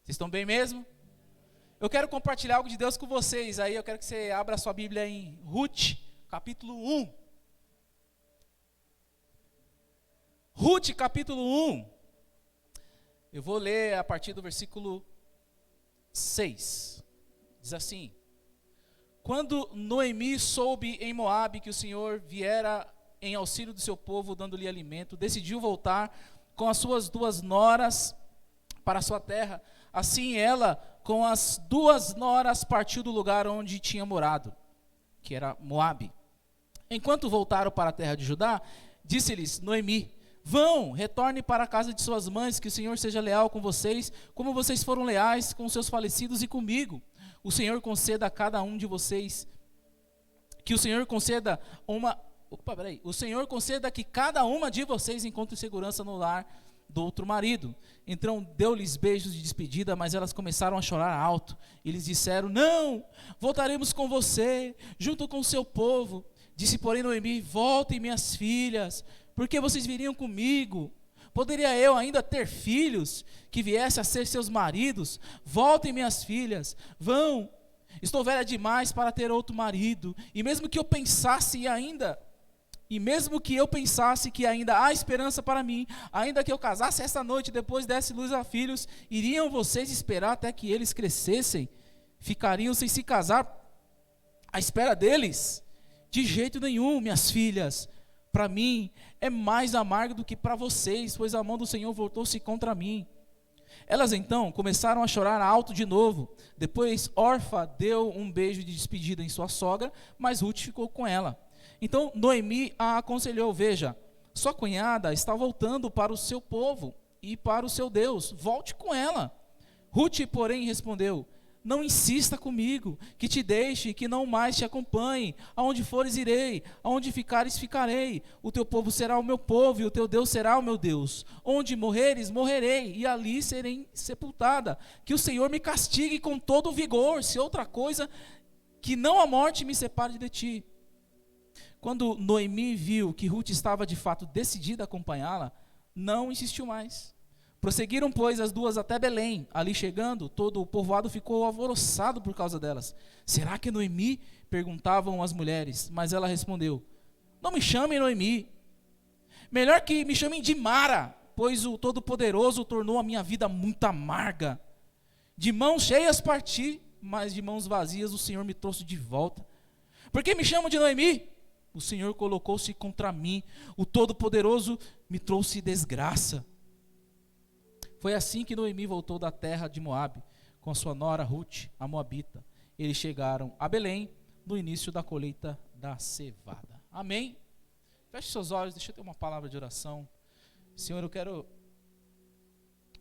Vocês estão bem mesmo? Eu quero compartilhar algo de Deus com vocês. Aí eu quero que você abra a sua Bíblia em Ruth, capítulo 1. Ruth, capítulo 1. Eu vou ler a partir do versículo 6. Diz assim: Quando Noemi soube em Moabe que o Senhor viera em auxílio do seu povo, dando-lhe alimento, decidiu voltar com as suas 2 noras para a sua terra. Assim ela, com as 2 noras, partiu do lugar onde tinha morado, que era Moabe. Enquanto voltaram para a terra de Judá, disse-lhes Noemi: Vão, retorne para a casa de suas mães, que o Senhor seja leal com vocês, como vocês foram leais com seus falecidos e comigo. O Senhor conceda a cada um de vocês, que o Senhor conceda o Senhor conceda que cada uma de vocês encontre segurança no lar do outro marido. Então deu-lhes beijos de despedida, mas elas começaram a chorar alto. E lhes disseram: Não, voltaremos com você, junto com o seu povo. Disse, porém, Noemi: Voltem, minhas filhas, porque vocês viriam comigo. Poderia eu ainda ter filhos que viessem a ser seus maridos? Voltem, minhas filhas, vão. Estou velha demais para ter outro marido. E mesmo que eu pensasse que ainda há esperança para mim, ainda que eu casasse esta noite e depois desse luz a filhos, iriam vocês esperar até que eles crescessem? Ficariam sem se casar à espera deles? De jeito nenhum, minhas filhas. Para mim é mais amargo do que para vocês, pois a mão do Senhor voltou-se contra mim. Elas então começaram a chorar alto de novo. Depois Orfa deu um beijo de despedida em sua sogra, mas Ruth ficou com ela. Então Noemi a aconselhou: Veja, sua cunhada está voltando para o seu povo e para o seu Deus, volte com ela. Ruth, porém, respondeu: Não insista comigo, que te deixe e que não mais te acompanhe. Aonde fores irei, aonde ficares ficarei. O teu povo será o meu povo e o teu Deus será o meu Deus. Onde morreres, morrerei, e ali serei sepultada. Que o Senhor me castigue com todo o vigor, se outra coisa que não a morte me separe de ti. Quando Noemi viu que Ruth estava de fato decidida a acompanhá-la, não insistiu mais. Prosseguiram, pois, as 2 até Belém. Ali chegando, todo o povoado ficou alvoroçado por causa delas. Será que é Noemi? Perguntavam as mulheres. Mas ela respondeu: Não me chamem Noemi. Melhor que me chamem de Mara, pois o Todo-Poderoso tornou a minha vida muito amarga. De mãos cheias parti, mas de mãos vazias o Senhor me trouxe de volta. Por que me chamam de Noemi? O Senhor colocou-se contra mim. O Todo-Poderoso me trouxe desgraça. Foi assim que Noemi voltou da terra de Moabe, com a sua nora Ruth, a moabita. Eles chegaram a Belém, no início da colheita da cevada. Amém? Feche seus olhos, deixa eu ter uma palavra de oração. Senhor, eu quero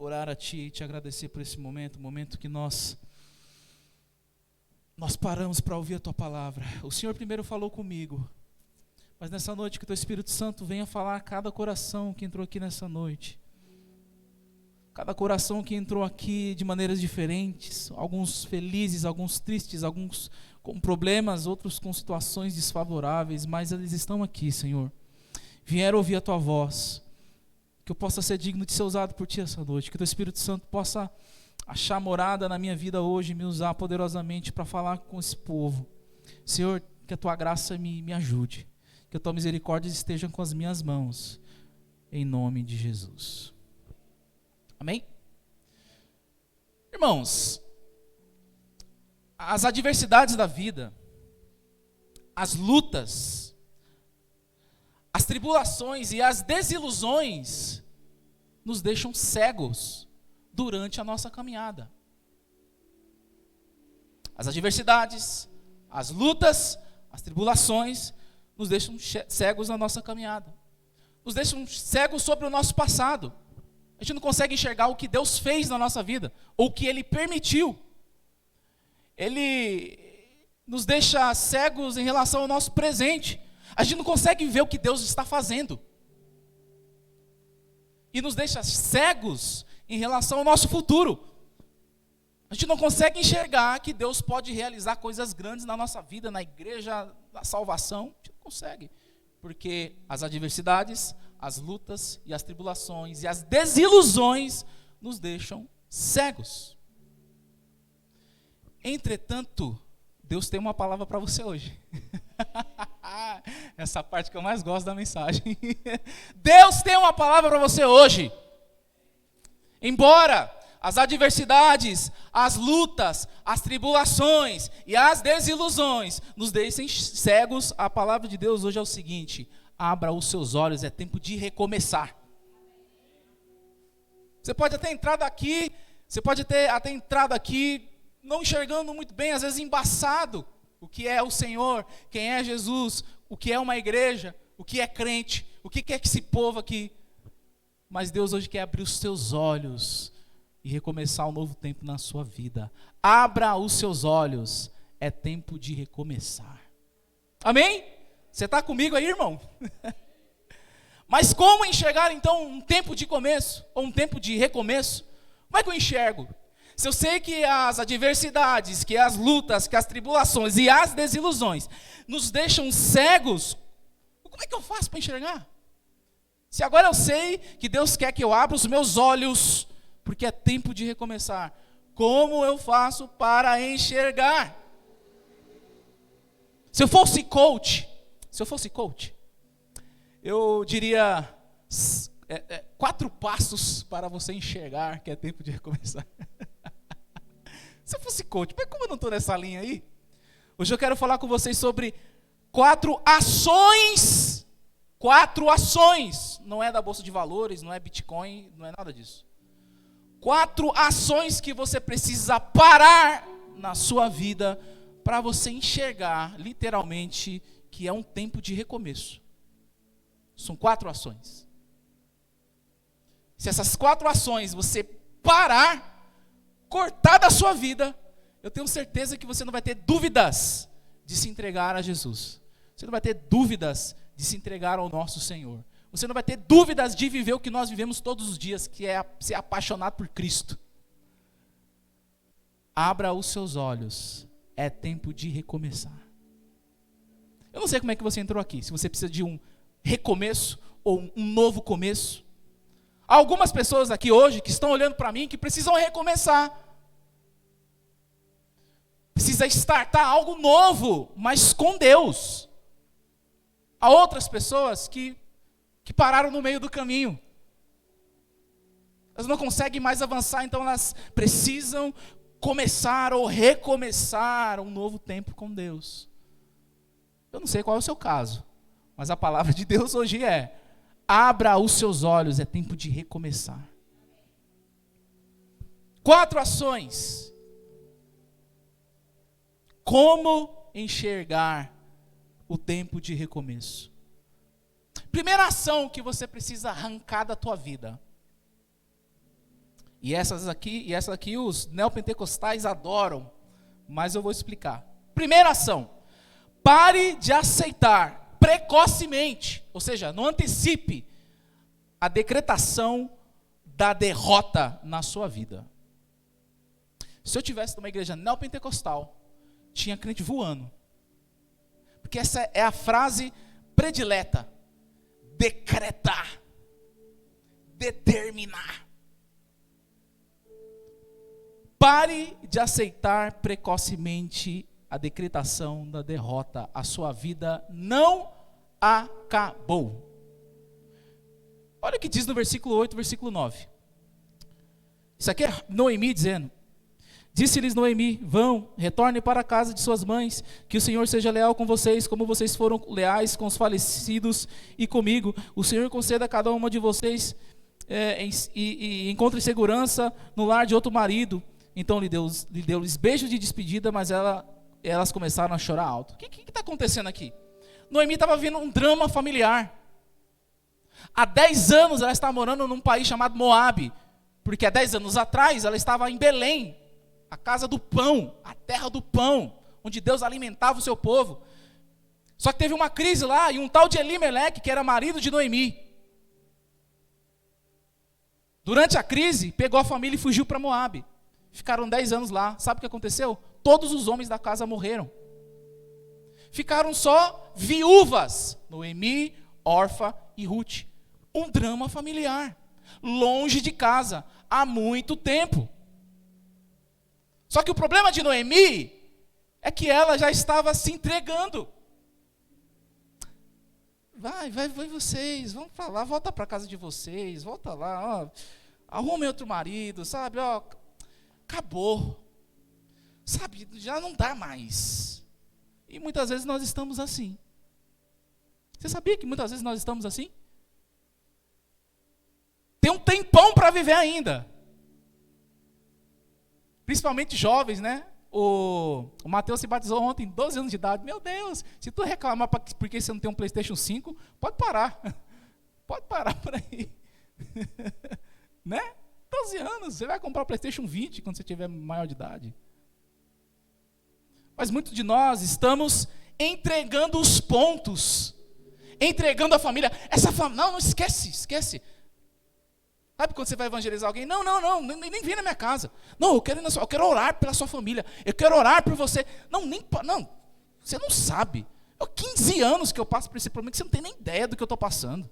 orar a Ti e Te agradecer por esse momento que nós paramos para ouvir a Tua palavra. O Senhor primeiro falou comigo, mas nessa noite que Teu Espírito Santo venha falar a cada coração que entrou aqui nessa noite. Cada coração que entrou aqui de maneiras diferentes, alguns felizes, alguns tristes, alguns com problemas, outros com situações desfavoráveis, mas eles estão aqui, Senhor. Vieram ouvir a Tua voz, que eu possa ser digno de ser usado por Ti essa noite, que o Teu Espírito Santo possa achar morada na minha vida hoje e me usar poderosamente para falar com esse povo. Senhor, que a Tua graça me ajude, que a Tua misericórdia esteja com as minhas mãos, em nome de Jesus. Amém? Irmãos, as adversidades da vida, as lutas, as tribulações e as desilusões nos deixam cegos durante a nossa caminhada. As adversidades, as lutas, as tribulações nos deixam cegos na nossa caminhada. Nos deixam cegos sobre o nosso passado. A gente não consegue enxergar o que Deus fez na nossa vida, ou o que Ele permitiu. Ele nos deixa cegos em relação ao nosso presente. A gente não consegue ver o que Deus está fazendo. E nos deixa cegos em relação ao nosso futuro. A gente não consegue enxergar que Deus pode realizar coisas grandes na nossa vida, na igreja, na salvação. A gente não consegue. Porque as adversidades, as lutas e as tribulações e as desilusões nos deixam cegos. Entretanto, Deus tem uma palavra para você hoje. Essa parte que eu mais gosto da mensagem. Deus tem uma palavra para você hoje. Embora as adversidades, as lutas, as tribulações e as desilusões nos deixem cegos, a palavra de Deus hoje é o seguinte: abra os seus olhos, é tempo de recomeçar. Você pode até entrado aqui, não enxergando muito bem, às vezes embaçado, o que é o Senhor, quem é Jesus, o que é uma igreja, o que é crente, o que é esse povo aqui. Mas Deus hoje quer abrir os seus olhos e recomeçar um novo tempo na sua vida. Abra os seus olhos, é tempo de recomeçar. Amém? Você está comigo aí, irmão? Mas como enxergar então um tempo de começo, ou um tempo de recomeço? Como é que eu enxergo? Se eu sei que as adversidades, que as lutas, que as tribulações e as desilusões nos deixam cegos, como é que eu faço para enxergar? Se agora eu sei que Deus quer que eu abra os meus olhos, porque é tempo de recomeçar, como eu faço para enxergar? Se eu fosse coach, eu diria 4 passos para você enxergar que é tempo de recomeçar. Se eu fosse coach, mas como eu não estou nessa linha aí, hoje eu quero falar com vocês sobre 4 ações. 4 ações. Não é da Bolsa de Valores, não é Bitcoin, não é nada disso. 4 ações que você precisa parar na sua vida para você enxergar, literalmente, que é um tempo de recomeço. São 4 ações. Se essas 4 ações você parar, cortar da sua vida, eu tenho certeza que você não vai ter dúvidas de se entregar a Jesus. Você não vai ter dúvidas de se entregar ao nosso Senhor. Você não vai ter dúvidas de viver o que nós vivemos todos os dias, que é ser apaixonado por Cristo. Abra os seus olhos, é tempo de recomeçar. Eu não sei como é que você entrou aqui, se você precisa de um recomeço ou um novo começo. Há algumas pessoas aqui hoje que estão olhando para mim que precisam recomeçar. Precisa startar algo novo, mas com Deus. Há outras pessoas que pararam no meio do caminho. Elas não conseguem mais avançar, então elas precisam começar ou recomeçar um novo tempo com Deus. Eu não sei qual é o seu caso, mas a palavra de Deus hoje é: abra os seus olhos, é tempo de recomeçar. 4 ações. Como enxergar o tempo de recomeço? Primeira ação que você precisa arrancar da tua vida. E essas aqui os neopentecostais adoram, mas eu vou explicar. Primeira ação: pare de aceitar precocemente, ou seja, não antecipe a decretação da derrota na sua vida. Se eu tivesse numa igreja neopentecostal, tinha crente voando. Porque essa é a frase predileta: decretar, determinar. Pare de aceitar precocemente a decretação da derrota. A sua vida não acabou. Olha o que diz no versículo 8, versículo 9. Isso aqui é Noemi dizendo: disse-lhes Noemi: vão, retornem para a casa de suas mães, que o Senhor seja leal com vocês, como vocês foram leais com os falecidos e comigo. O Senhor conceda a cada uma de vocês e encontre segurança no lar de outro marido. Então lhe deu-lhes beijos de despedida, mas elas começaram a chorar alto. O que está acontecendo aqui? Noemi estava vivendo um drama familiar. Há 10 anos ela estava morando num país chamado Moabe, porque há 10 anos atrás ela estava em Belém, a casa do pão, a terra do pão, onde Deus alimentava o seu povo. Só que teve uma crise lá, e um tal de Elimeleque, que era marido de Noemi, durante a crise, pegou a família e fugiu para Moabe. Ficaram 10 anos lá. Sabe o que aconteceu? Todos os homens da casa morreram. Ficaram só viúvas, Noemi, Orfa e Ruth. Um drama familiar, longe de casa, há muito tempo. Só que o problema de Noemi é que ela já estava se entregando. Vai vocês, vamos para lá, volta para casa de vocês, volta lá, ó, arrumem outro marido, sabe, ó, acabou, sabe, já não dá mais. E muitas vezes nós estamos assim. Você sabia que muitas vezes nós estamos assim? Tem um tempão para viver ainda. Principalmente jovens, né? O Mateus se batizou ontem, 12 anos de idade. Meu Deus, se tu reclamar porque você não tem um PlayStation 5, pode parar. Pode parar por aí. Né? 12 anos, você vai comprar o PlayStation 20 quando você tiver maior de idade. Mas muitos de nós estamos entregando os pontos, entregando a família. Não, esquece. Sabe quando você vai evangelizar alguém? Não, nem vem na minha casa. Não, eu quero orar pela sua família. Eu quero orar por você. Não, você não sabe. Há 15 anos que eu passo por esse problema, que você não tem nem ideia do que eu estou passando.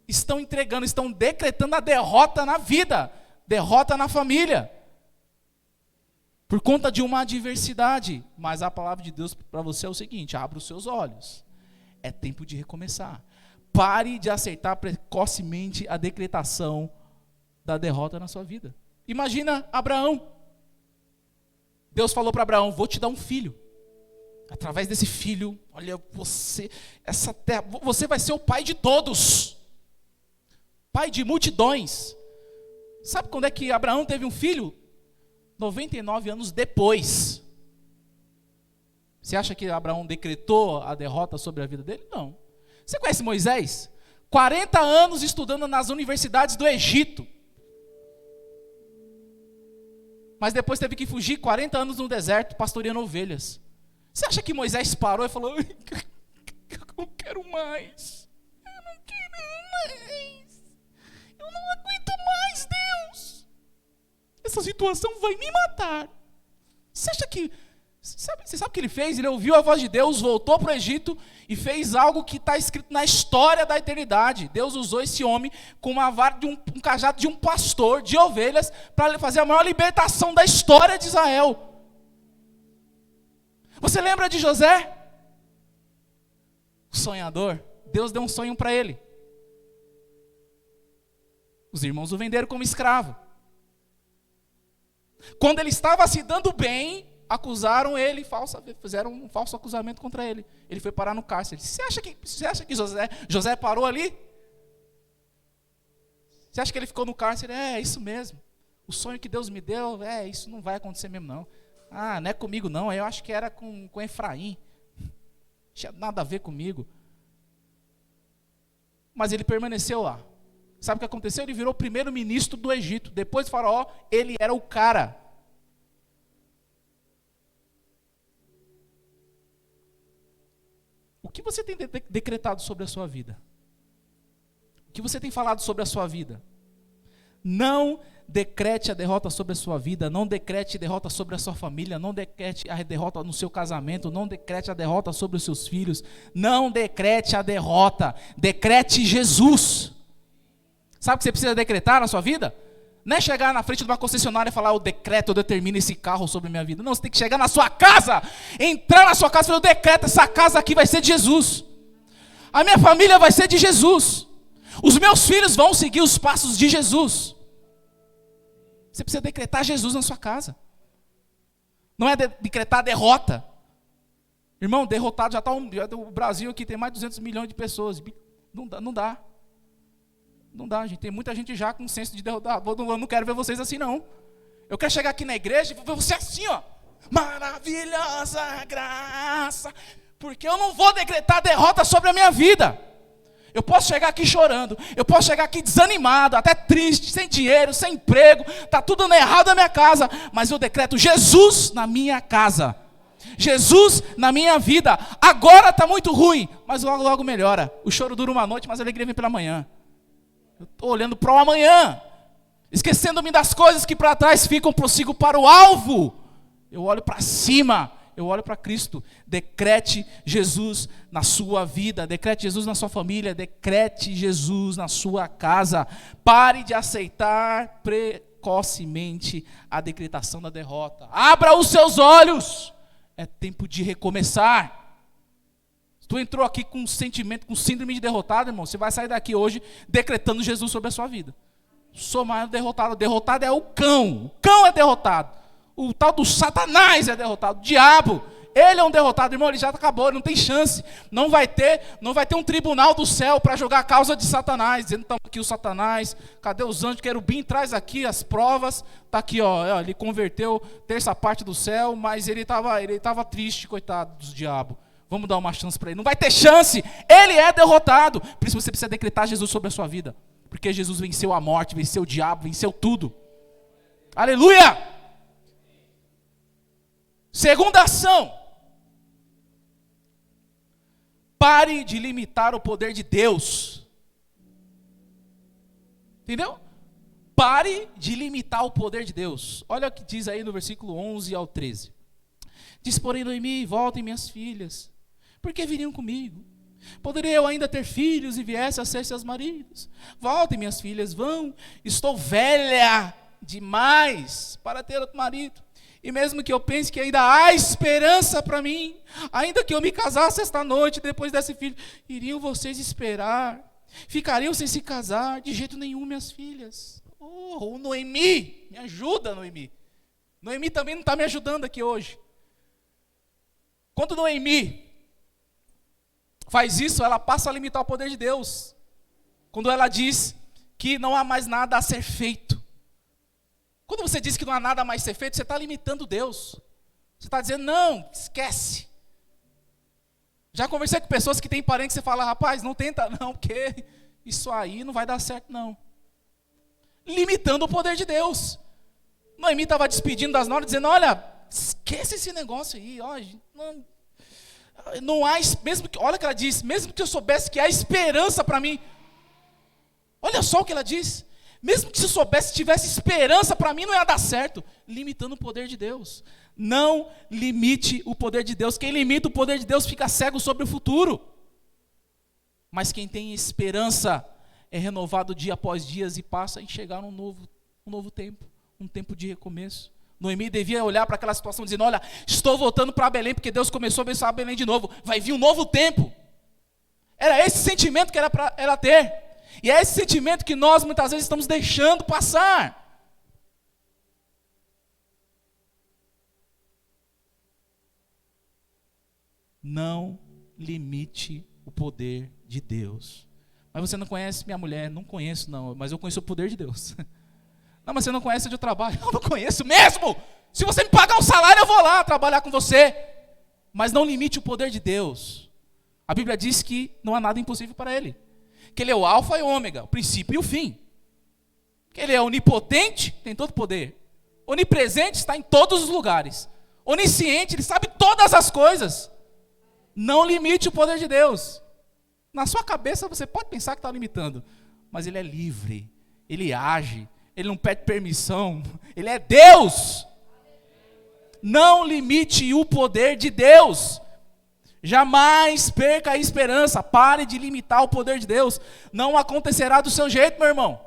Estão entregando, estão decretando a derrota na vida, derrota na família, por conta de uma adversidade. Mas a palavra de Deus para você é o seguinte: abra os seus olhos. É tempo de recomeçar. Pare de aceitar precocemente a decretação da derrota na sua vida. Imagina Abraão. Deus falou para Abraão: vou te dar um filho. Através desse filho, olha, essa terra, você vai ser o pai de todos. Pai de multidões. Sabe quando é que Abraão teve um filho? 99 anos depois. Você acha que Abraão decretou a derrota sobre a vida dele? Não. Você conhece Moisés? 40 anos estudando nas universidades do Egito. Mas depois teve que fugir 40 anos no deserto, pastoreando ovelhas. Você acha que Moisés parou e falou: eu não quero mais. Eu não quero mais. Eu não aguento mais, Deus. Essa situação vai me matar. Você acha que... Você sabe o que ele fez? Ele ouviu a voz de Deus, voltou para o Egito e fez algo que está escrito na história da eternidade. Deus usou esse homem com uma vara de um cajado de um pastor de ovelhas para fazer a maior libertação da história de Israel. Você lembra de José? O sonhador. Deus deu um sonho para ele. Os irmãos o venderam como escravo. Quando ele estava se dando bem, acusaram ele, fizeram um falso acusamento contra ele. Ele foi parar no cárcere. Você acha que José parou ali? Você acha que ele ficou no cárcere? É isso mesmo. O sonho que Deus me deu, isso não vai acontecer mesmo não. Não é comigo não, eu acho que era com Efraim. Não tinha nada a ver comigo. Mas ele permaneceu lá. Sabe o que aconteceu? Ele virou primeiro-ministro do Egito. Depois do faraó, ele era o cara. O que você tem decretado sobre a sua vida? O que você tem falado sobre a sua vida? Não decrete a derrota sobre a sua vida, não decrete derrota sobre a sua família, não decrete a derrota no seu casamento, não decrete a derrota sobre os seus filhos, não decrete a derrota, decrete Jesus. Sabe o que você precisa decretar na sua vida? Não é chegar na frente de uma concessionária e falar: eu decreto, eu determino esse carro sobre a minha vida. Não, você tem que chegar na sua casa, entrar na sua casa e falar: eu decreto, essa casa aqui vai ser de Jesus. A minha família vai ser de Jesus. Os meus filhos vão seguir os passos de Jesus. Você precisa decretar Jesus na sua casa. Não é decretar derrota. Irmão, derrotado já está o Brasil aqui tem mais de 200 milhões de pessoas. Não dá. Não dá, gente. Tem muita gente já com senso de derrotar. Eu não quero ver vocês assim, não. Eu quero chegar aqui na igreja e ver você assim, ó. Maravilhosa graça. Porque eu não vou decretar derrota sobre a minha vida. Eu posso chegar aqui chorando. Eu posso chegar aqui desanimado, até triste, sem dinheiro, sem emprego. Está tudo dando errado na minha casa. Mas eu decreto Jesus na minha casa. Jesus na minha vida. Agora está muito ruim, mas logo melhora. O choro dura uma noite, mas a alegria vem pela manhã. Eu estou olhando para o amanhã, esquecendo-me das coisas que para trás ficam, prossigo para o alvo. Eu olho para cima, eu olho para Cristo. Decrete Jesus na sua vida, decrete Jesus na sua família, decrete Jesus na sua casa. Pare de aceitar precocemente a decretação da derrota. Abra os seus olhos, é tempo de recomeçar. Se tu entrou aqui com sentimento, com síndrome de derrotado, irmão, você vai sair daqui hoje decretando Jesus sobre a sua vida. Sou mais derrotado. Derrotado é o cão é derrotado. O tal do Satanás é derrotado, o diabo, ele é um derrotado, irmão, ele já acabou, ele não tem chance. Não vai ter um tribunal do céu para julgar a causa de Satanás, dizendo, então aqui o Satanás, cadê os anjos, querubim, traz aqui as provas, está aqui, ó, ele converteu terça parte do céu, mas ele estava triste, coitado dos diabos. Vamos dar uma chance para ele. Não vai ter chance, ele é derrotado. Por isso você precisa decretar Jesus sobre a sua vida, porque Jesus venceu a morte, venceu o diabo, venceu tudo. Aleluia! Segunda ação, pare de limitar o poder de Deus. Entendeu? Pare de limitar o poder de Deus. Olha o que diz aí no versículo 11 ao 13. Diz, porém, Noemi, voltem minhas filhas, porque viriam comigo. Poderia eu ainda ter filhos e viesse a ser seus maridos? Voltem minhas filhas, vão. Estou velha demais para ter outro marido. E mesmo que eu pense que ainda há esperança para mim, ainda que eu me casasse esta noite, depois desse filho, iriam vocês esperar? Ficariam sem se casar? De jeito nenhum, minhas filhas. Oh, Noemi, me ajuda, Noemi. Noemi também não está me ajudando aqui hoje. Quando Noemi faz isso, ela passa a limitar o poder de Deus. Quando ela diz que não há mais nada a ser feito. Quando você diz que não há nada mais a ser feito, você está limitando Deus. Você está dizendo, não, esquece. Já conversei com pessoas que têm parentes que você fala, rapaz, não tenta não, porque isso aí não vai dar certo não. Limitando o poder de Deus. Noemi estava despedindo das noras, dizendo, olha, esquece esse negócio aí, ó, não há, mesmo que, olha o que ela diz, mesmo que eu soubesse que há esperança para mim. Olha só o que ela diz. Mesmo que se eu soubesse, tivesse esperança, para mim não ia dar certo. Limitando o poder de Deus. Não limite o poder de Deus. Quem limita o poder de Deus fica cego sobre o futuro. Mas quem tem esperança é renovado dia após dia e passa a enxergar um novo tempo. Um tempo de recomeço. Noemi devia olhar para aquela situação dizendo, olha, estou voltando para Belém porque Deus começou a abençoar Belém de novo. Vai vir um novo tempo. Era esse sentimento que era para ela ter. E é esse sentimento que nós muitas vezes estamos deixando passar. Não limite o poder de Deus. Mas você não conhece minha mulher? Não conheço não, mas eu conheço o poder de Deus. Não, mas você não conhece onde eu trabalho? Eu não conheço mesmo. Se você me pagar um salário, eu vou lá trabalhar com você. Mas não limite o poder de Deus. A Bíblia diz que não há nada impossível para Ele. Que Ele é o alfa e o ômega, o princípio e o fim. Que Ele é onipotente, tem todo o poder. Onipresente, está em todos os lugares. Onisciente, Ele sabe todas as coisas. Não limite o poder de Deus. Na sua cabeça você pode pensar que está limitando. Mas Ele é livre, Ele age, Ele não pede permissão. Ele é Deus. Não limite o poder de Deus. Jamais perca a esperança. Pare de limitar o poder de Deus. Não acontecerá do seu jeito, meu irmão.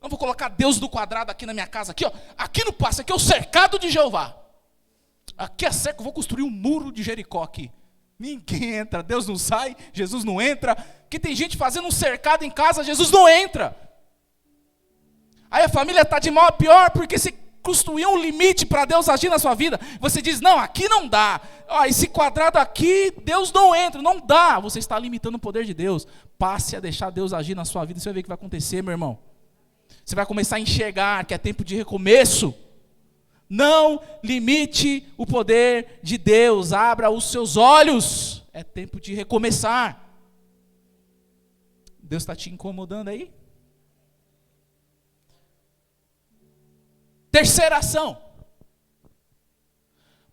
Não vou colocar Deus do quadrado aqui na minha casa. Aqui, ó. Aqui no passo. Aqui é o cercado de Jeová. Aqui é cerco. Vou construir um muro de Jericó aqui. Ninguém entra. Deus não sai. Jesus não entra. Porque tem gente fazendo um cercado em casa. Jesus não entra. Aí a família está de mal a pior. Porque se construir um limite para Deus agir na sua vida, você diz, não, aqui não dá, esse quadrado aqui, Deus não entra, não dá, você está limitando o poder de Deus. Passe a deixar Deus agir na sua vida, e você vai ver o que vai acontecer, meu irmão. Você vai começar a enxergar que é tempo de recomeço. Não limite o poder de Deus, abra os seus olhos, é tempo de recomeçar. Deus está te incomodando aí? Terceira ação,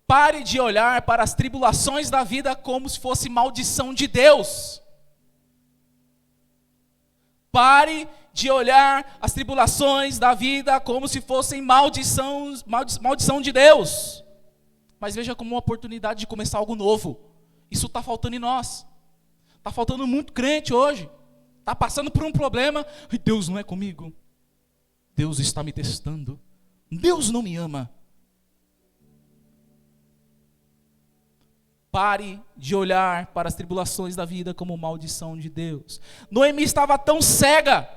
pare de olhar para as tribulações da vida como se fosse maldição de Deus. Pare de olhar as tribulações da vida como se fossem maldição de Deus. Mas veja como uma oportunidade de começar algo novo. Isso está faltando em nós. Está faltando muito crente hoje. Está passando por um problema, e Deus não é comigo. Deus está me testando. Deus não me ama. Pare de olhar para as tribulações da vida como maldição de Deus. Noemi estava tão cega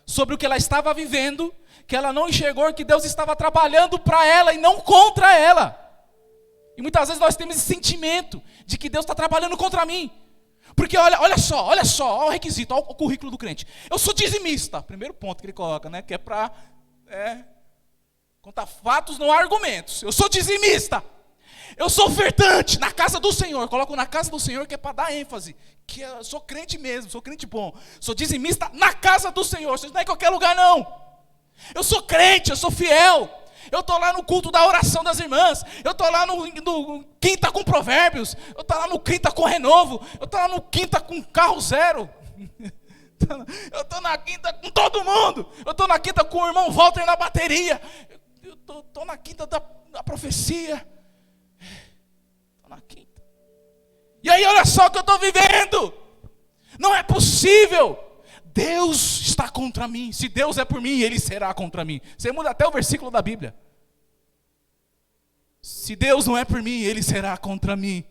sobre o que ela estava vivendo, que ela não enxergou que Deus estava trabalhando para ela e não contra ela. E muitas vezes nós temos esse sentimento de que Deus está trabalhando contra mim. Porque olha só, olha o requisito, olha o currículo do crente. Eu sou dizimista, primeiro ponto que ele coloca, né? Que é para contar fatos, não argumentos. Eu sou dizimista. Eu sou ofertante na casa do Senhor. Coloco na casa do Senhor, que é para dar ênfase. Que eu sou crente mesmo, sou crente bom. Sou dizimista na casa do Senhor. Isso não é em qualquer lugar, não. Eu sou crente, eu sou fiel. Eu estou lá no culto da oração das irmãs. Eu estou lá no quinta com provérbios. Eu estou lá no quinta com renovo. Eu estou lá no quinta com carro zero. Eu estou na quinta com todo mundo. Eu estou na quinta com o irmão Walter na bateria. Eu estou na quinta da profecia. Estou na quinta. E aí olha só o que eu estou vivendo. Não é possível. Deus está contra mim. Se Deus é por mim, Ele será contra mim. Você muda até o versículo da Bíblia. Se Deus não é por mim, Ele será contra mim.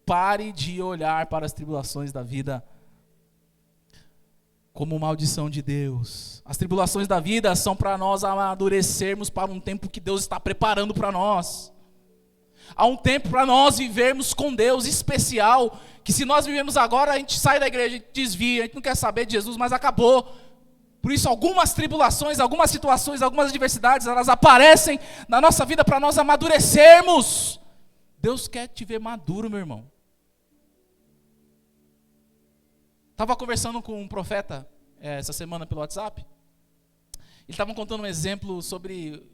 Pare de olhar para as tribulações da vida como maldição de Deus. As tribulações da vida são para nós amadurecermos para um tempo que Deus está preparando para nós. Há um tempo para nós vivermos com Deus especial, que se nós vivemos agora, a gente sai da igreja, a gente desvia, a gente não quer saber de Jesus, mas acabou. Por isso algumas tribulações, algumas situações, algumas adversidades, elas aparecem na nossa vida para nós amadurecermos. Deus quer te ver maduro, meu irmão. Estava conversando com um profeta essa semana pelo WhatsApp. Ele estava contando um exemplo sobre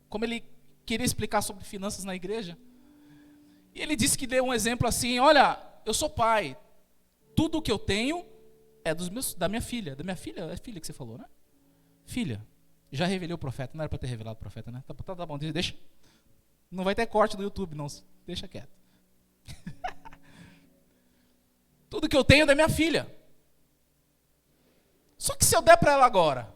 como ele queria explicar sobre finanças na igreja. E ele disse que deu um exemplo assim: olha, eu sou pai, tudo o que eu tenho é da minha filha. Da minha filha? É filha que você falou, né? Filha. Já revelei o profeta, não era para ter revelado o profeta, né? Tá bom, deixa. Não vai ter corte do YouTube, não. Deixa quieto. Tudo que eu tenho é da minha filha. Só que se eu der para ela agora,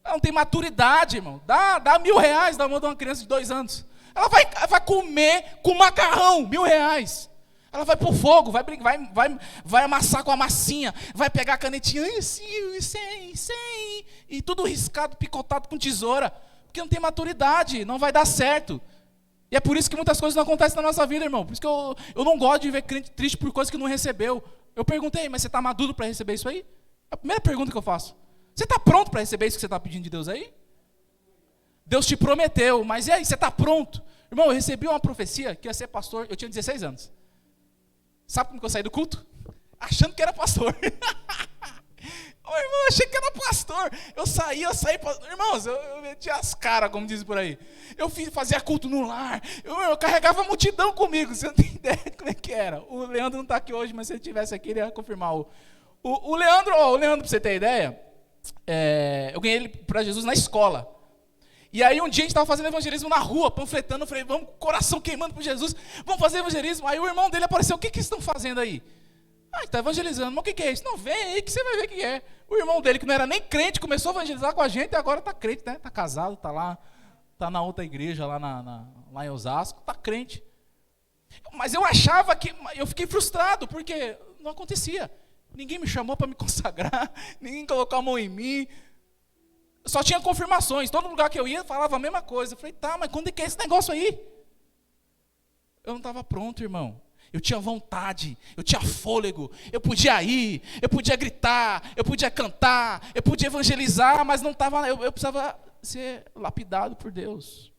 ela não tem maturidade, irmão. Dá R$1.000 na mão de uma criança de 2 anos. Ela vai comer com macarrão, R$1.000. Ela vai pôr fogo, vai amassar com a massinha, vai pegar a canetinha, e tudo riscado, picotado com tesoura, porque não tem maturidade, não vai dar certo. E é por isso que muitas coisas não acontecem na nossa vida, irmão. Por isso que eu não gosto de ver crente triste por coisas que não recebeu. Eu perguntei, mas você está maduro para receber isso aí? É a primeira pergunta que eu faço. Você está pronto para receber isso que você está pedindo de Deus aí? Deus te prometeu, mas e aí, você está pronto? Irmão, eu recebi uma profecia que ia ser pastor, eu tinha 16 anos. Sabe como que eu saí do culto? Achando que era pastor. Ô, irmão, eu achei que era pastor. Eu saí, irmãos, eu meti as caras, como dizem por aí. Eu fazia culto no lar. Eu carregava a multidão comigo, você não tem ideia de como é que era. O Leandro não está aqui hoje, mas se ele estivesse aqui, ele ia confirmar. O Leandro, para você ter ideia, eu ganhei ele para Jesus na escola. E aí um dia a gente estava fazendo evangelismo na rua, panfletando, eu falei, vamos, coração queimando por Jesus, vamos fazer evangelismo. Aí o irmão dele apareceu, o que estão fazendo aí? Está evangelizando, mas o que é isso? Não, vem aí que você vai ver o que é. O irmão dele, que não era nem crente, começou a evangelizar com a gente e agora está crente, né? Está casado, está lá, está na outra igreja lá, lá em Osasco, está crente. Mas eu achava que, eu fiquei frustrado, porque não acontecia. Ninguém me chamou para me consagrar, ninguém colocou a mão em mim. Só tinha confirmações, todo lugar que eu ia falava a mesma coisa. Eu falei, tá, mas quando é que é esse negócio aí? Eu não estava pronto, irmão. Eu tinha vontade, eu tinha fôlego, eu podia ir, eu podia gritar, eu podia cantar, eu podia evangelizar, mas não estava, eu precisava ser lapidado por Deus.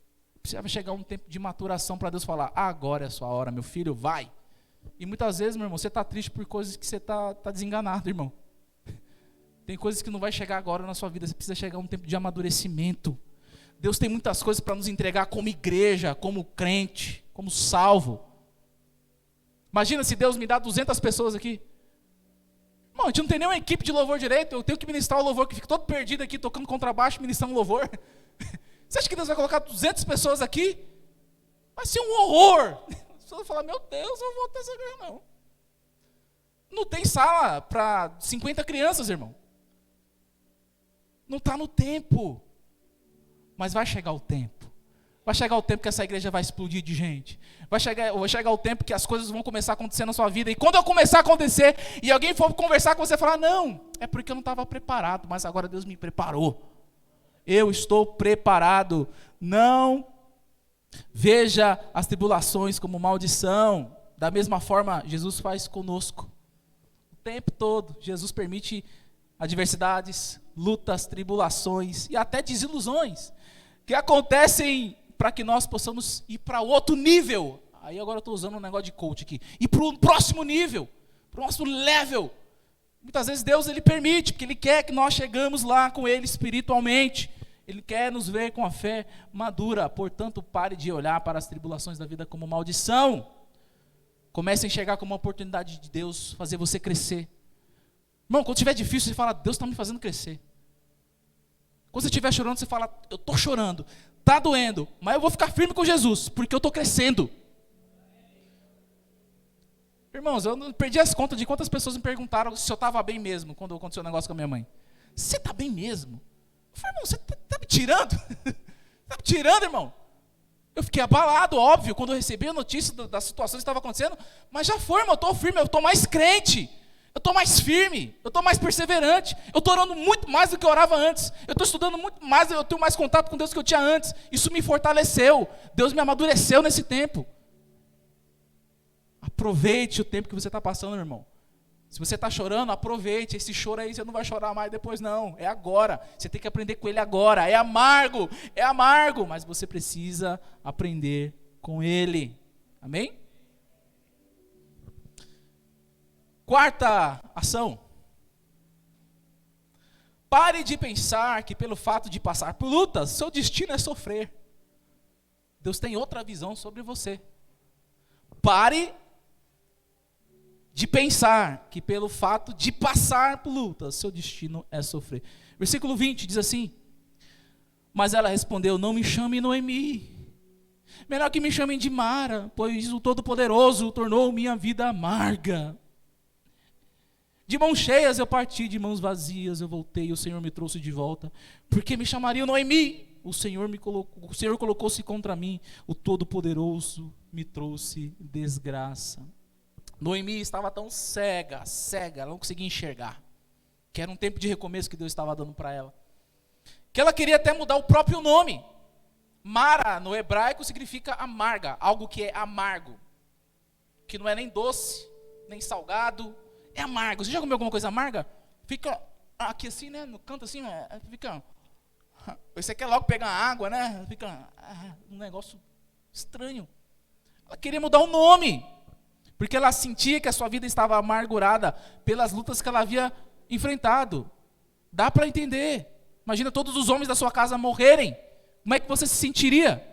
Precisava chegar um tempo de maturação para Deus falar, agora é a sua hora, meu filho, vai. E muitas vezes, meu irmão, você está triste por coisas que você está desenganado, irmão. Tem coisas que não vai chegar agora na sua vida, você precisa chegar a um tempo de amadurecimento. Deus tem muitas coisas para nos entregar como igreja, como crente, como salvo. Imagina se Deus me dá 200 pessoas aqui. Irmão, a gente não tem nenhuma equipe de louvor direito, eu tenho que ministrar o louvor, que fica todo perdido aqui, tocando contrabaixo, ministrando louvor. Você acha que Deus vai colocar 200 pessoas aqui? Vai ser um horror. Você vai falar, meu Deus, eu vou ter essa igreja, não. Não tem sala para 50 crianças, irmão. Não está no tempo. Mas vai chegar o tempo. Vai chegar o tempo que essa igreja vai explodir de gente. Vai chegar o tempo que as coisas vão começar a acontecer na sua vida. E quando eu começar a acontecer, e alguém for conversar com você, falar, não, é porque eu não estava preparado, mas agora Deus me preparou. Eu estou preparado. Não veja as tribulações como maldição. Da mesma forma, Jesus faz conosco. O tempo todo, Jesus permite adversidades, lutas, tribulações e até desilusões que acontecem para que nós possamos ir para outro nível. Aí agora eu estou usando um negócio de coach aqui. Ir para o próximo nível, para o nosso level. Muitas vezes Deus ele permite, porque Ele quer que nós chegamos lá com Ele espiritualmente. Ele quer nos ver com a fé madura. Portanto, pare de olhar para as tribulações da vida como maldição. Comece a enxergar como uma oportunidade de Deus fazer você crescer. Irmão, quando estiver difícil, você fala, Deus está me fazendo crescer. Quando você estiver chorando, você fala, eu estou chorando, está doendo, mas eu vou ficar firme com Jesus, porque eu estou crescendo. Irmãos, eu não perdi as contas de quantas pessoas me perguntaram se eu estava bem mesmo, quando aconteceu o negócio com a minha mãe. Você está bem mesmo? Eu falei, irmão, você está me tirando? Está me tirando, irmão? Eu fiquei abalado, óbvio, quando eu recebi a notícia da situação que estava acontecendo, mas já foi, irmão, eu estou firme, eu estou mais crente. Eu estou mais firme, eu estou mais perseverante, eu estou orando muito mais do que eu orava antes, eu estou estudando muito mais, eu tenho mais contato com Deus do que eu tinha antes, isso me fortaleceu, Deus me amadureceu nesse tempo. Aproveite o tempo que você está passando, meu irmão. Se você está chorando, aproveite, esse choro aí você não vai chorar mais depois não, é agora, você tem que aprender com ele agora, é amargo, mas você precisa aprender com ele, amém? Quarta ação. Pare de pensar que pelo fato de passar por lutas, seu destino é sofrer. Deus tem outra visão sobre você. Pare de pensar que pelo fato de passar por lutas, seu destino é sofrer. Versículo 20 diz assim, mas ela respondeu, não me chame Noemi. Melhor que me chamem de Mara, pois o Todo-Poderoso tornou minha vida amarga. De mãos cheias eu parti, de mãos vazias eu voltei, o Senhor me trouxe de volta. Porque me chamariam Noemi? O Senhor colocou-se contra mim, o Todo-Poderoso me trouxe desgraça. Noemi estava tão cega, ela não conseguia enxergar. Que era um tempo de recomeço que Deus estava dando para ela. Que ela queria até mudar o próprio nome. Mara, no hebraico, significa amarga, algo que é amargo. Que não é nem doce, nem salgado, é amargo. Você já comeu alguma coisa amarga? Fica aqui assim, né? No canto assim, fica... Você quer logo pegar água, né? Fica um negócio estranho. Ela queria mudar o nome. Porque ela sentia que a sua vida estava amargurada pelas lutas que ela havia enfrentado. Dá para entender. Imagina todos os homens da sua casa morrerem. Como é que você se sentiria?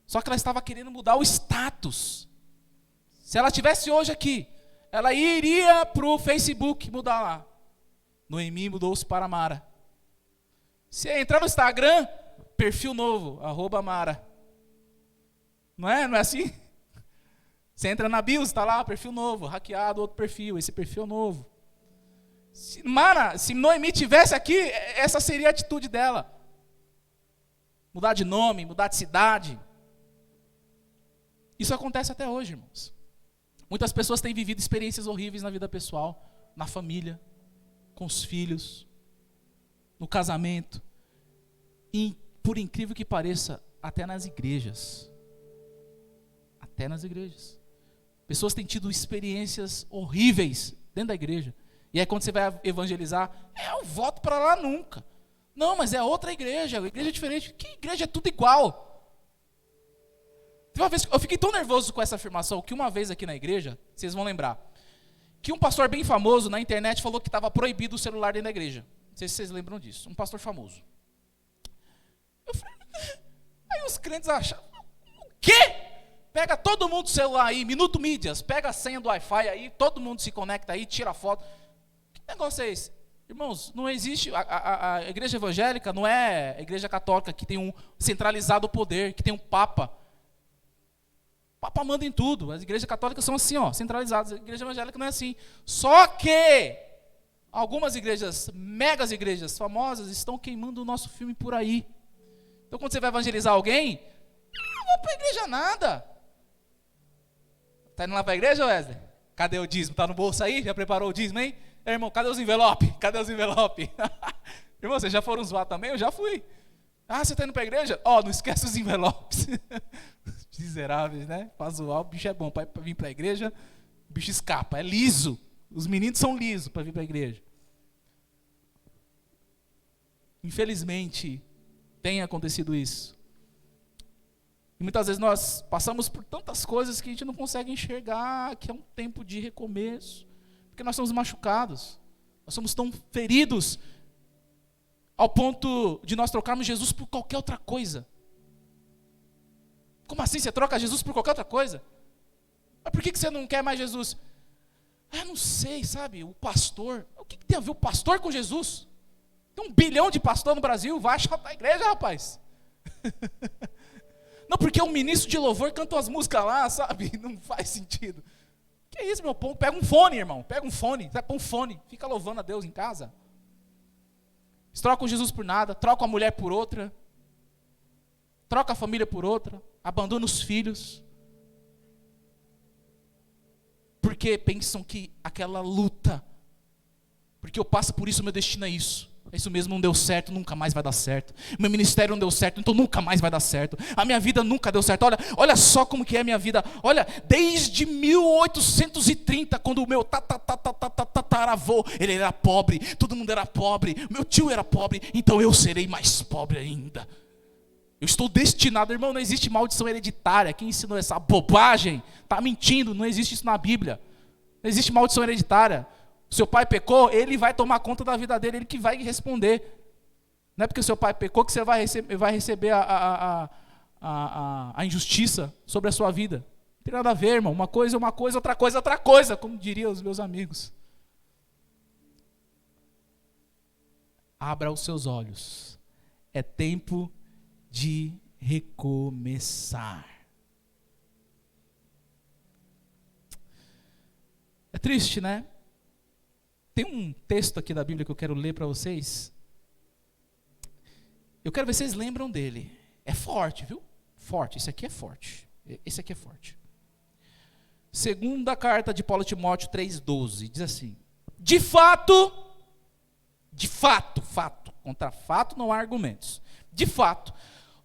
Só que ela estava querendo mudar o status. Se ela estivesse hoje aqui, ela iria para o Facebook mudar lá. Noemi mudou-se para Mara. Se entrar no Instagram, perfil novo, @Mara. Não é assim? Você entra na bio, está lá, perfil novo, hackeado, outro perfil, esse perfil novo. Se Noemi tivesse aqui, essa seria a atitude dela. Mudar de nome, mudar de cidade. Isso acontece até hoje, irmãos. Muitas pessoas têm vivido experiências horríveis na vida pessoal, na família, com os filhos, no casamento. E, por incrível que pareça, até nas igrejas. Até nas igrejas. Pessoas têm tido experiências horríveis dentro da igreja. E aí quando você vai evangelizar, eu volto para lá nunca. Não, mas é outra igreja, a igreja é diferente. Que igreja é tudo igual? Uma vez, eu fiquei tão nervoso com essa afirmação, que uma vez aqui na igreja, vocês vão lembrar, que um pastor bem famoso na internet falou que estava proibido o celular dentro da igreja. Não sei se vocês lembram disso, um pastor famoso. Eu falei, aí os crentes acharam, o quê? Pega todo mundo o celular aí, Minuto Mídias, pega a senha do Wi-Fi aí, todo mundo se conecta aí, tira foto. Que negócio é esse? Irmãos, não existe, a igreja evangélica não é a igreja católica que tem um centralizado poder, que tem um papa. Papa manda em tudo. As igrejas católicas são assim, ó, centralizadas. A igreja evangélica não é assim. Só que algumas igrejas, megas igrejas famosas, estão queimando o nosso filme por aí. Então quando você vai evangelizar alguém, não vou para a igreja nada. Está indo lá para a igreja, Wesley? Cadê o dízimo? Está no bolso aí? Já preparou o dízimo, hein? Irmão, cadê os envelopes? Cadê os envelopes? Irmão, vocês já foram zoar também? Eu já fui. Você está indo para a igreja? Não esquece os envelopes. Miseráveis, né? Para zoar, o bicho é bom. Para vir para a igreja, o bicho escapa. É liso. Os meninos são lisos para vir para a igreja. Infelizmente, tem acontecido isso. E muitas vezes nós passamos por tantas coisas que a gente não consegue enxergar que é um tempo de recomeço. Porque nós somos machucados. Nós somos tão feridos ao ponto de nós trocarmos Jesus por qualquer outra coisa. Como assim? Você troca Jesus por qualquer outra coisa? Mas por que você não quer mais Jesus? Não sei, sabe? O pastor. O que tem a ver o pastor com Jesus? Tem 1 bilhão de pastor no Brasil. Vai achar a igreja, rapaz. Não, porque o ministro de louvor canta as músicas lá, sabe? Não faz sentido. Que isso, meu povo? Pega um fone, irmão. Pega um fone. Vai pôr um fone. Fica louvando a Deus em casa. Eles trocam Jesus por nada. Trocam a mulher por outra. Troca a família por outra. Abandona os filhos. Porque pensam que aquela luta, porque eu passo por isso, meu destino é isso. Isso mesmo, não deu certo, nunca mais vai dar certo. Meu ministério não deu certo, então nunca mais vai dar certo. A minha vida nunca deu certo. Olha só como que é a minha vida. Olha, desde 1830, quando o meu tataravô, ele era pobre, todo mundo era pobre, meu tio era pobre, então eu serei mais pobre ainda. Eu estou destinado, irmão, não existe maldição hereditária. Quem ensinou essa bobagem está mentindo, não existe isso na Bíblia. Não existe maldição hereditária. Seu pai pecou, ele vai tomar conta da vida dele, ele que vai responder. Não é porque seu pai pecou que você vai receber a injustiça sobre a sua vida. Não tem nada a ver, irmão. Uma coisa é uma coisa, outra coisa é outra coisa, como diriam os meus amigos. Abra os seus olhos. É tempo de recomeçar. É triste, né? Tem um texto aqui da Bíblia que eu quero ler para vocês. Eu quero ver se vocês lembram dele. É forte, viu? Forte, esse aqui é forte. Esse aqui é forte. Segunda carta de Paulo a Timóteo 3,12. Diz assim: de fato, contra fato não há argumentos. De fato,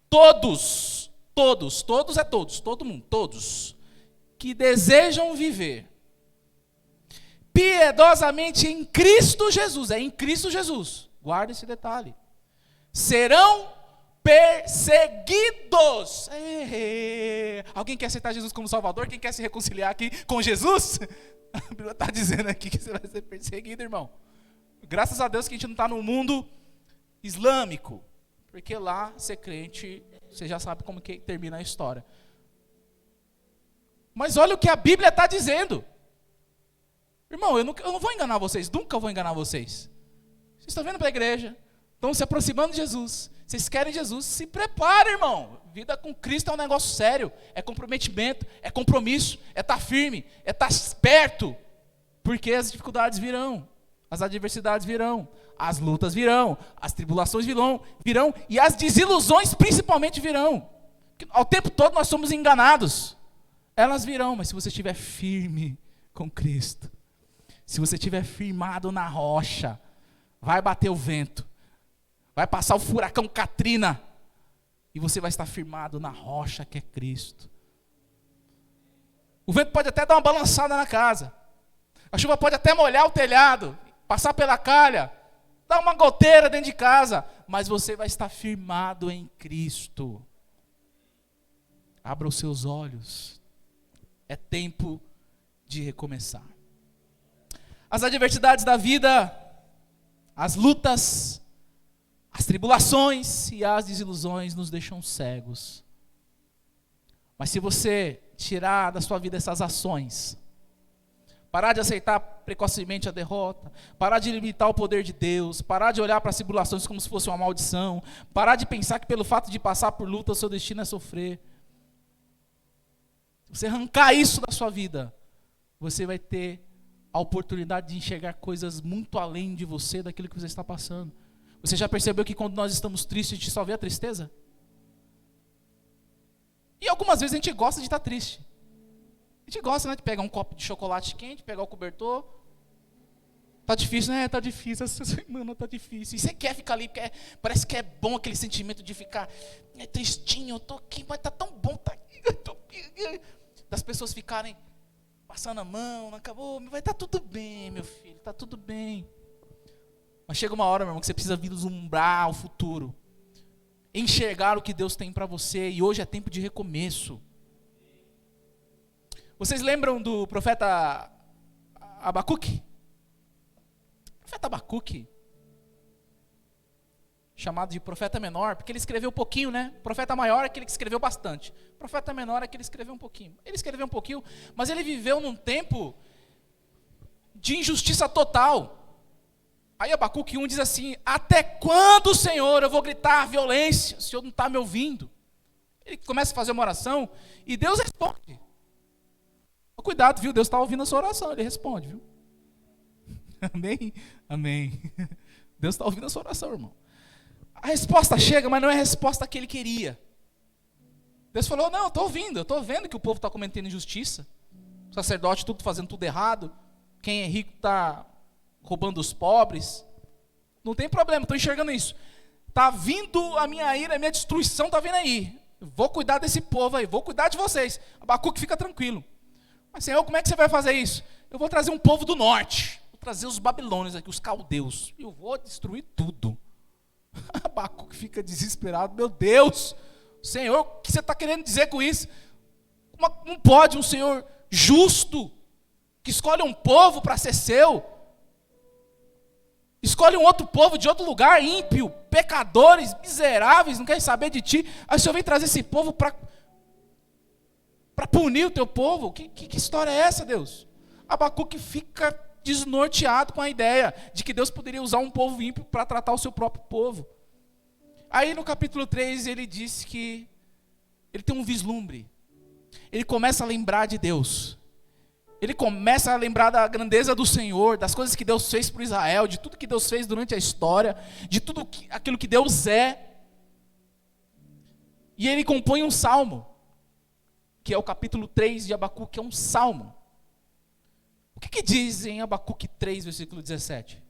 todos é todos, todo mundo, todos, que desejam viver piedosamente em Cristo Jesus, é em Cristo Jesus, guarda esse detalhe, serão perseguidos. Alguém quer aceitar Jesus como Salvador? Quem quer se reconciliar aqui com Jesus? A Bíblia está dizendo aqui que você vai ser perseguido, irmão. Graças a Deus que a gente não está no mundo islâmico, porque lá, ser crente, você já sabe como que termina a história. Mas olha o que a Bíblia está dizendo. Irmão, eu não vou enganar vocês, nunca vou enganar vocês. Vocês estão vindo para a igreja, estão se aproximando de Jesus, vocês querem Jesus, se prepare, irmão. Vida com Cristo é um negócio sério, é comprometimento, é compromisso, é estar firme, é estar perto, porque as dificuldades virão, as adversidades virão, as lutas virão, as tribulações virão e as desilusões principalmente virão. Ao tempo todo nós somos enganados. Elas virão, mas se você estiver firme com Cristo, se você estiver firmado na rocha, vai bater o vento, vai passar o furacão Katrina, e você vai estar firmado na rocha que é Cristo. O vento pode até dar uma balançada na casa, a chuva pode até molhar o telhado, passar pela calha, dar uma goteira dentro de casa, mas você vai estar firmado em Cristo. Abra os seus olhos. É tempo de recomeçar. As adversidades da vida, as lutas, as tribulações e as desilusões nos deixam cegos. Mas se você tirar da sua vida essas ações, parar de aceitar precocemente a derrota, parar de limitar o poder de Deus, parar de olhar para as tribulações como se fosse uma maldição, parar de pensar que pelo fato de passar por luta o seu destino é sofrer. você arrancar isso da sua vida, você vai ter a oportunidade de enxergar coisas muito além de você, daquilo que você está passando. Você já percebeu que quando nós estamos tristes, a gente só vê a tristeza? E algumas vezes a gente gosta de estar triste. A gente gosta, né, de pegar um copo de chocolate quente, pegar o cobertor. Tá difícil, né? Tá difícil, essa semana tá difícil. E você quer ficar ali, parece que é bom aquele sentimento de ficar tristinho, eu tô aqui, mas tá tão bom, tá aqui, das pessoas ficarem passando a mão, não acabou, vai estar tudo bem, meu filho, tá tudo bem. Mas chega uma hora, meu irmão, que você precisa vislumbrar o futuro, enxergar o que Deus tem para você, e hoje é tempo de recomeço. Vocês lembram do profeta Abacuque? O profeta Abacuque, chamado de profeta menor, porque ele escreveu pouquinho, né? O profeta maior é aquele que escreveu bastante. O profeta menor é aquele que escreveu um pouquinho. Ele escreveu um pouquinho, mas ele viveu num tempo de injustiça total. Aí Abacuque 1 diz assim: até quando, Senhor, eu vou gritar violência? O Senhor não está me ouvindo. Ele começa a fazer uma oração e Deus responde. Cuidado, viu? Deus está ouvindo a sua oração, Ele responde, viu? Amém? Amém. Deus está ouvindo a sua oração, irmão. A resposta chega, mas não é a resposta que Ele queria. Deus falou: não, eu estou ouvindo, eu estou vendo que o povo está cometendo injustiça. O sacerdote tudo fazendo tudo errado. Quem é rico está roubando os pobres. Não tem problema, estou enxergando isso. Está vindo a minha ira, a minha destruição está vindo aí. Eu vou cuidar desse povo aí, vou cuidar de vocês. Abacuque, fica tranquilo. Mas, Senhor, como é que você vai fazer isso? Eu vou trazer um povo do norte. Vou trazer os babilônios aqui, os caldeus. Eu vou destruir tudo. Abacuque fica desesperado. Meu Deus, Senhor, o que você está querendo dizer com isso? Não pode um Senhor justo, que escolhe um povo para ser seu, escolhe um outro povo de outro lugar, ímpio, pecadores, miseráveis, não querem saber de ti. Aí o Senhor vem trazer esse povo para punir o teu povo. Que história é essa, Deus? Abacuque fica desnorteado com a ideia de que Deus poderia usar um povo ímpio para tratar o seu próprio povo. Aí no capítulo 3 ele diz que ele tem um vislumbre. Ele começa a lembrar de Deus. Ele começa a lembrar da grandeza do Senhor, das coisas que Deus fez por Israel, de tudo que Deus fez durante a história, de tudo aquilo que Deus é. E ele compõe um salmo, que é o capítulo 3 de Abacuque, que é um salmo. O que diz em Abacuque 3, versículo 17?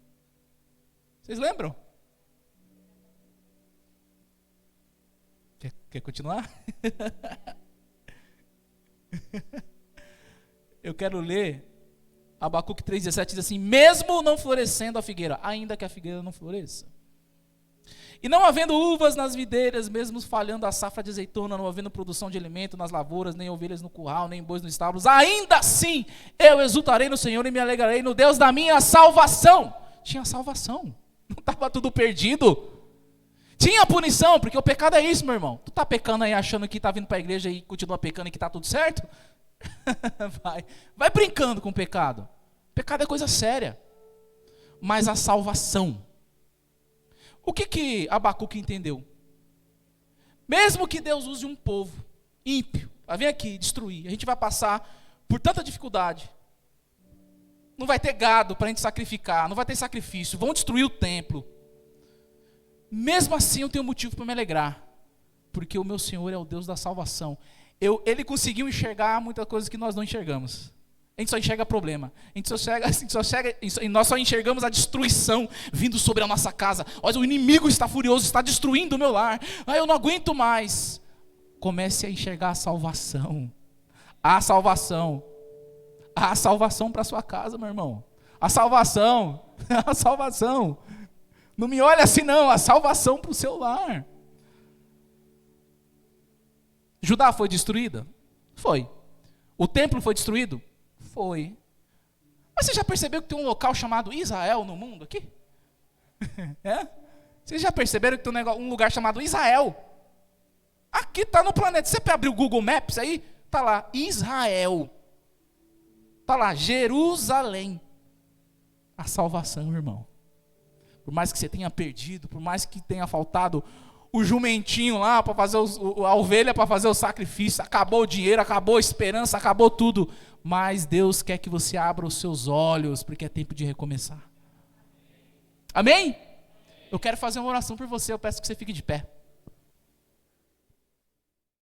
Vocês lembram? Quer continuar? Eu quero ler Abacuque 3,17, diz assim: mesmo não florescendo a figueira, ainda que a figueira não floresça, e não havendo uvas nas videiras, mesmo falhando a safra de azeitona, não havendo produção de alimento nas lavouras, nem ovelhas no curral, nem bois nos estábulos, ainda assim eu exultarei no Senhor e me alegrarei no Deus da minha salvação. Tinha salvação, não estava tudo perdido. Tinha punição, porque o pecado é isso, meu irmão. Tu está pecando aí achando que está vindo para a igreja e continua pecando e que está tudo certo? Vai brincando com o pecado. Pecado é coisa séria. Mas a salvação, o que Abacuque entendeu? Mesmo que Deus use um povo ímpio para vir aqui destruir, a gente vai passar por tanta dificuldade. Não vai ter gado para a gente sacrificar, não vai ter sacrifício, vão destruir o templo. Mesmo assim eu tenho motivo para me alegrar, porque o meu Senhor é o Deus da salvação. Ele conseguiu enxergar muitas coisas que nós não enxergamos. A gente só enxerga problema. Nós só enxergamos a destruição vindo sobre a nossa casa. Olha, o inimigo está furioso, está destruindo o meu lar. Eu não aguento mais. Comece a enxergar a salvação. A salvação. A salvação para a sua casa, meu irmão. A salvação. A salvação. Não me olha assim não, a salvação para o seu lar. Judá foi destruída? Foi. O templo foi destruído? Foi. Mas você já percebeu que tem um local chamado Israel no mundo aqui? É? Vocês já perceberam que tem um lugar chamado Israel? Aqui está no planeta. Você abre o Google Maps aí, está lá, Israel. Está lá, Jerusalém. A salvação, irmão. Por mais que você tenha perdido, por mais que tenha faltado o jumentinho lá para fazer a ovelha para fazer o sacrifício, acabou o dinheiro, acabou a esperança, acabou tudo. Mas Deus quer que você abra os seus olhos, porque é tempo de recomeçar. Amém? Eu quero fazer uma oração por você, eu peço que você fique de pé.